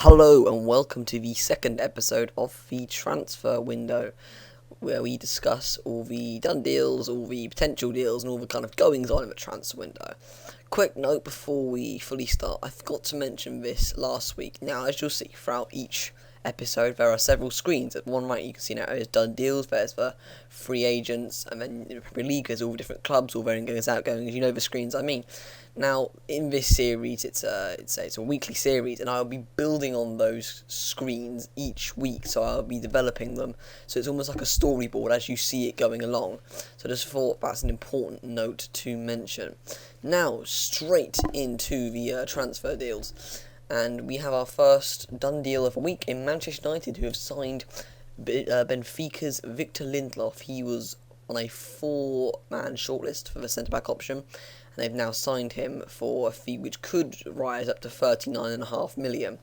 Hello and welcome to the second episode of the transfer window, where we discuss all the done deals, all the potential deals, and all the kind of goings on in the transfer window. Quick note before we fully start, I forgot to mention this last week. Now, as you'll see throughout each episode, there are several screens. At one right, you can see now there's done deals, there's the free agents, and then in the Premier League, there's all the different clubs, all their ingoings, outgoings. You know the screens I mean. Now, in this series, it's a weekly series, and I'll be building on those screens each week, so I'll be developing them. So it's almost like a storyboard as you see it going along. So I just thought that's an important note to mention. Now, straight into the transfer deals. And we have our first done deal of the week in Manchester United, who have signed Benfica's Victor Lindelof. He was on a 4-man shortlist for the centre-back option, and they've now signed him for a fee which could rise up to £39.5 million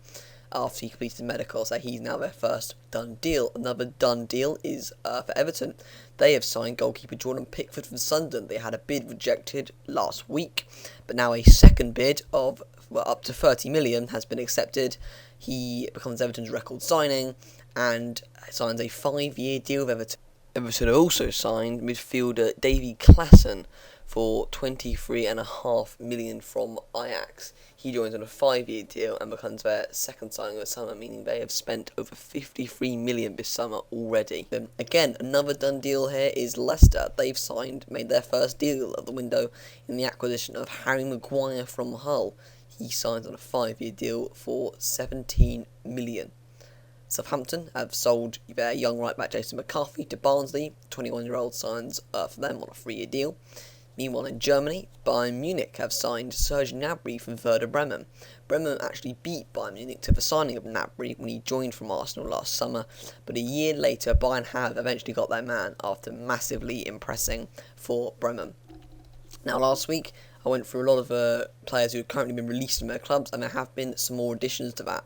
after he completed medical, so he's now their first done deal. Another done deal is for Everton. They have signed goalkeeper Jordan Pickford from Sunderland. They had a bid rejected last week, but now a second bid of up to 30 million has been accepted. He becomes Everton's record signing and signs a 5-year deal with Everton. Everton also signed midfielder Davy Klaassen for £23.5 million from Ajax. He joins on a 5-year deal and becomes their second signing of the summer, meaning they have spent over £53 million this summer already. Again, another done deal here is Leicester. They've made their first deal of the window in the acquisition of Harry Maguire from Hull. He signs on a 5-year deal for £17 million. Southampton have sold their young right-back Jason McCarthy to Barnsley. 21-year-old signs for them on a 3-year deal. Meanwhile, in Germany, Bayern Munich have signed Serge Gnabry from Werder Bremen. Bremen actually beat Bayern Munich to the signing of Gnabry when he joined from Arsenal last summer, but a year later, Bayern have eventually got their man after massively impressing for Bremen. Now, last week, I went through a lot of players who have currently been released from their clubs, and there have been some more additions to that.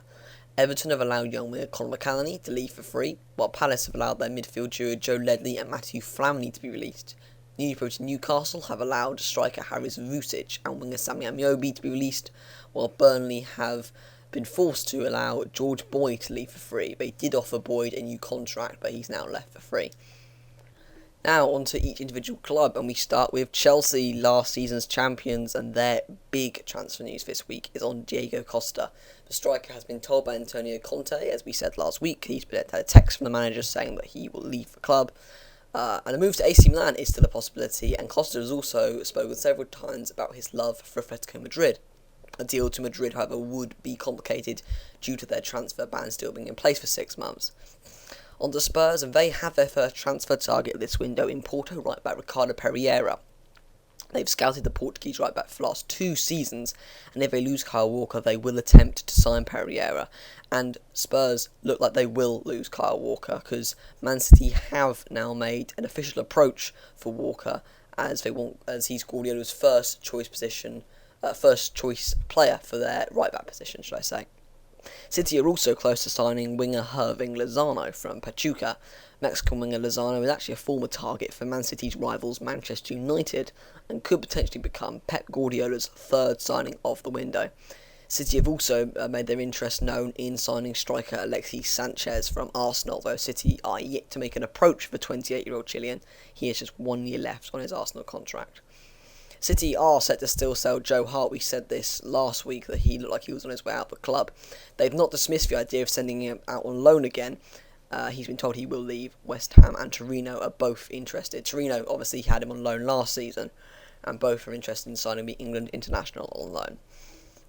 Everton have allowed young winger Conor McAlhenney to leave for free, while Palace have allowed their midfield duo Joe Ledley and Matthew Flamini to be released. Newly promoted Newcastle have allowed striker Haris Vucic and winger Sami Amiobi to be released, while Burnley have been forced to allow George Boyd to leave for free. They did offer Boyd a new contract, but he's now left for free. Now on to each individual club, and we start with Chelsea, last season's champions, and their big transfer news this week is on Diego Costa. The striker has been told by Antonio Conte, as we said last week, he's had a text from the manager saying that he will leave the club. And a move to AC Milan is still a possibility, and Costa has also spoken several times about his love for Atletico Madrid. A deal to Madrid, however, would be complicated due to their transfer ban still being in place for 6 months. On to Spurs, and they have their first transfer target this window in Porto right-back Ricardo Pereira. They've scouted the Portuguese right-back for the last 2 seasons, and if they lose Kyle Walker, they will attempt to sign Pereira. And Spurs look like they will lose Kyle Walker, because Man City have now made an official approach for Walker, as he's Guardiola's first choice player for their right-back position, should I say. City are also close to signing winger Hirving Lozano from Pachuca. Mexican winger Lozano is actually a former target for Man City's rivals Manchester United and could potentially become Pep Guardiola's third signing of the window. City have also made their interest known in signing striker Alexis Sanchez from Arsenal, though City are yet to make an approach for the 28-year-old Chilean. He has just 1 year left on his Arsenal contract. City are set to still sell Joe Hart. We said this last week that he looked like he was on his way out of the club. They've not dismissed the idea of sending him out on loan again. He's been told he will leave. West Ham and Torino are both interested. Torino obviously had him on loan last season, and both are interested in signing the England international on loan.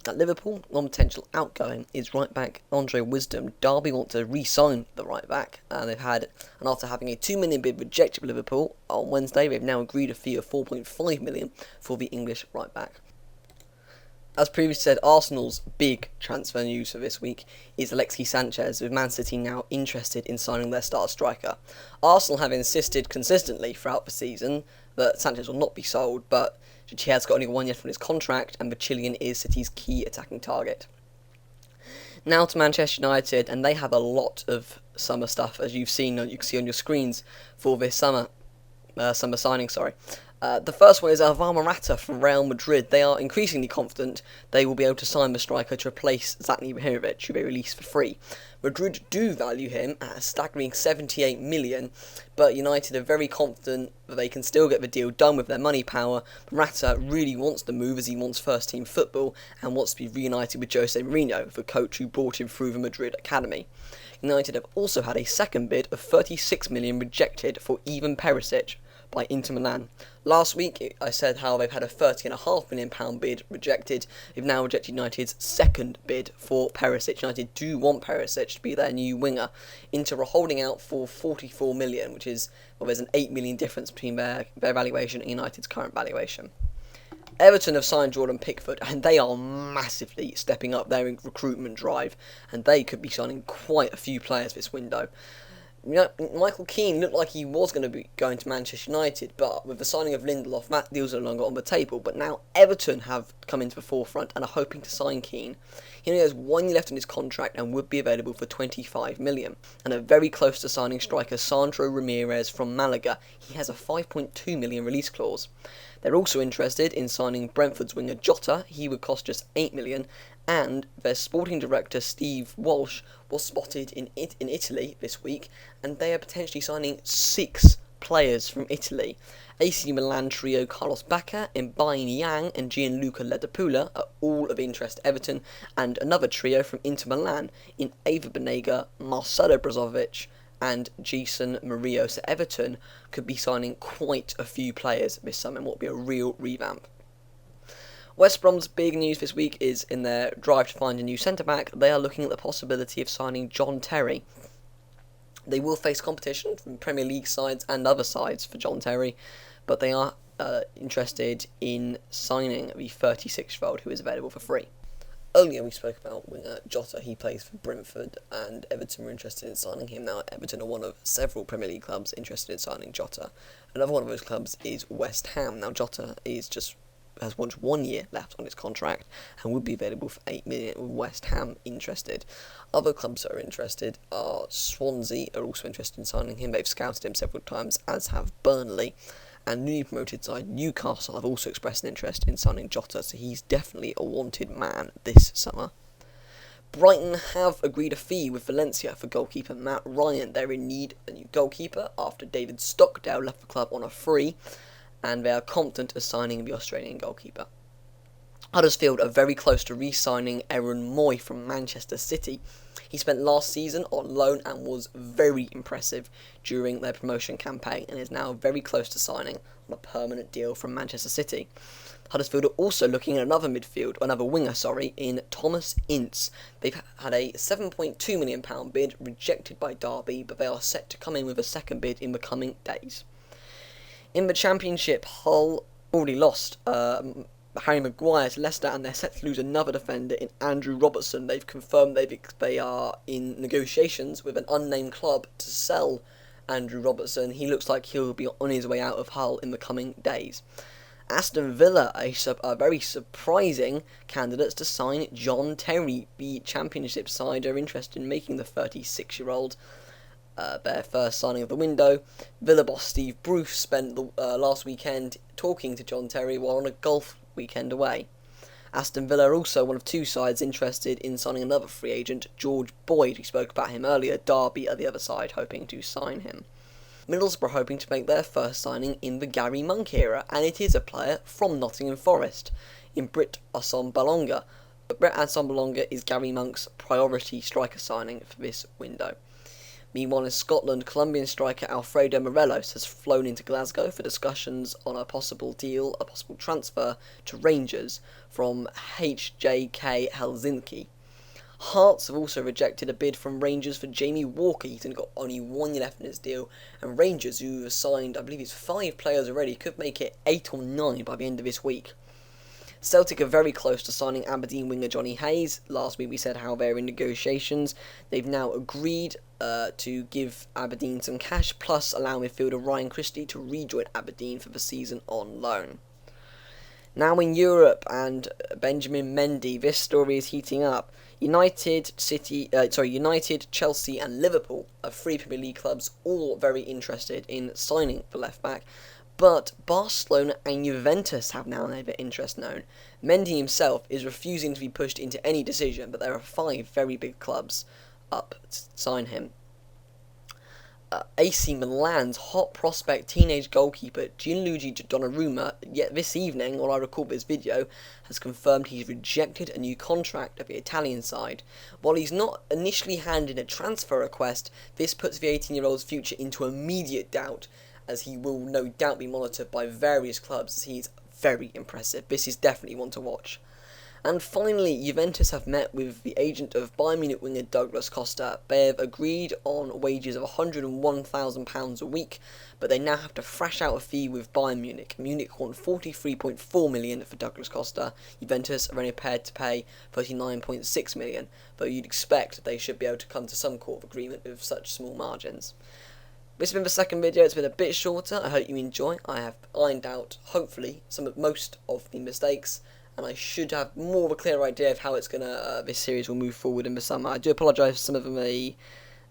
At Liverpool, one potential outgoing is right-back Andre Wisdom. Derby want to re-sign the right-back, and after having a £2 million bid rejected by Liverpool on Wednesday, they've now agreed a fee of £4.5 million for the English right-back. As previously said, Arsenal's big transfer news for this week is Alexis Sanchez, with Man City now interested in signing their star striker. Arsenal have insisted consistently throughout the season that Sanchez will not be sold, but he has got only 1 year from his contract, and the Chilean is City's key attacking target. Now to Manchester United, and they have a lot of summer stuff, as you can see on your screens for this summer signing. The first one is Alvaro Morata from Real Madrid. They are increasingly confident they will be able to sign the striker to replace Zlatni Ibrahimovic, who they released for free. Madrid do value him at a staggering 78 million, but United are very confident that they can still get the deal done with their money power. Morata really wants the move as he wants first team football and wants to be reunited with Jose Mourinho, the coach who brought him through the Madrid academy. United have also had a second bid of 36 million rejected for Ivan Perisic by Inter Milan. Last week I said how they've had a £30.5 million bid rejected. They've now rejected United's second bid for Perisic. United do want Perisic to be their new winger. Inter are holding out for 44 million, which is, well, there's an 8 million difference between their valuation and United's current valuation. Everton have signed Jordan Pickford, and they are massively stepping up their recruitment drive, and they could be signing quite a few players this window. You know, Michael Keane looked like he was going to be going to Manchester United, but with the signing of Lindelof, that deal's no longer on the table. But now Everton have come into the forefront and are hoping to sign Keane. He only has 1 year left on his contract and would be available for 25 million. And are very close to signing striker Sandro Ramirez from Malaga. He has a 5.2 million release clause. They're also interested in signing Brentford's winger Jota. He would cost just 8 million. And their sporting director Steve Walsh was spotted in Italy this week, and they are potentially signing 6 players from Italy. AC Milan trio Carlos Bacca, Mbaye Niang and Gianluca Ledapula are all of interest to Everton, and another trio from Inter Milan in Ava Banega, Marcelo Brozovic and Jason Murillo. So Everton could be signing quite a few players this summer, and what would be a real revamp. West Brom's big news this week is in their drive to find a new centre-back. They are looking at the possibility of signing John Terry. They will face competition from Premier League sides and other sides for John Terry, but they are interested in signing the 36-year-old who is available for free. Earlier we spoke about winger Jota. He plays for Brentford, and Everton were interested in signing him. Now Everton are one of several Premier League clubs interested in signing Jota. Another one of those clubs is West Ham. Now Jota has 1 year left on his contract and would be available for 8 million with West Ham interested. Other clubs that are interested are Swansea, are also interested in signing him. They've scouted him several times, as have Burnley. And newly promoted side Newcastle have also expressed an interest in signing Jota, so he's definitely a wanted man this summer. Brighton have agreed a fee with Valencia for goalkeeper Matt Ryan. They're in need of a new goalkeeper after David Stockdale left the club on a free, and they are confident of signing the Australian goalkeeper. Huddersfield are very close to re-signing Aaron Moy from Manchester City. He spent last season on loan and was very impressive during their promotion campaign and is now very close to signing on a permanent deal from Manchester City. Huddersfield are also looking at another winger, in Thomas Ince. They've had a £7.2 million bid rejected by Derby, but they are set to come in with a second bid in the coming days. In the Championship, Hull already lost Harry Maguire to Leicester, and they're set to lose another defender in Andrew Robertson. They've confirmed they are in negotiations with an unnamed club to sell Andrew Robertson. He looks like he'll be on his way out of Hull in the coming days. Aston Villa are very surprising candidates to sign John Terry. The Championship side are interested in making the 36-year-old their first signing of the window. Villa boss Steve Bruce spent the last weekend talking to John Terry while on a golf weekend away. Aston Villa are also one of 2 sides interested in signing another free agent, George Boyd. We spoke about him earlier. Derby are the other side hoping to sign him. Middlesbrough are hoping to make their first signing in the Gary Monk era, and it is a player from Nottingham Forest, in Britt Assombalonga. Britt Assombalonga is Gary Monk's priority striker signing for this window. Meanwhile, in Scotland, Colombian striker Alfredo Morelos has flown into Glasgow for discussions on a possible transfer to Rangers from HJK Helsinki. Hearts have also rejected a bid from Rangers for Jamie Walker. He's got only 1 year left in his deal, and Rangers, who have signed, I believe it's 5 players already, could make it 8 or 9 by the end of this week. Celtic are very close to signing Aberdeen winger Johnny Hayes. Last week we said how they're in negotiations. They've now agreed to give Aberdeen some cash, plus allow midfielder Ryan Christie to rejoin Aberdeen for the season on loan. Now in Europe, and Benjamin Mendy, this story is heating up. United, Chelsea and Liverpool are 3 Premier League clubs, all very interested in signing the left back. But Barcelona and Juventus have now made their interest known. Mendy himself is refusing to be pushed into any decision, but there are 5 very big clubs up to sign him. AC Milan's hot prospect teenage goalkeeper Gianluigi Donnarumma, yet this evening, while I record this video, has confirmed he's rejected a new contract at the Italian side. While he's not initially handed a transfer request, this puts the 18-year-old's future into immediate doubt, as he will no doubt be monitored by various clubs, as he's very impressive. This is definitely one to watch. And finally, Juventus have met with the agent of Bayern Munich winger Douglas Costa. They have agreed on wages of £101,000 a week, but they now have to thrash out a fee with Bayern Munich. Munich want £43.4 million for Douglas Costa. Juventus are only prepared to pay £39.6 million, but you'd expect they should be able to come to some sort of agreement with such small margins. This has been the second video. It's been a bit shorter. I hope you enjoy. I have ironed out, hopefully, most of the mistakes, and I should have more of a clear idea of how this series will move forward in the summer. I do apologise for some of the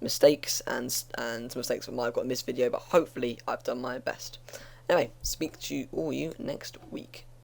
mistakes and some mistakes that I might have got in this video, but hopefully I've done my best. Anyway, speak to all you next week.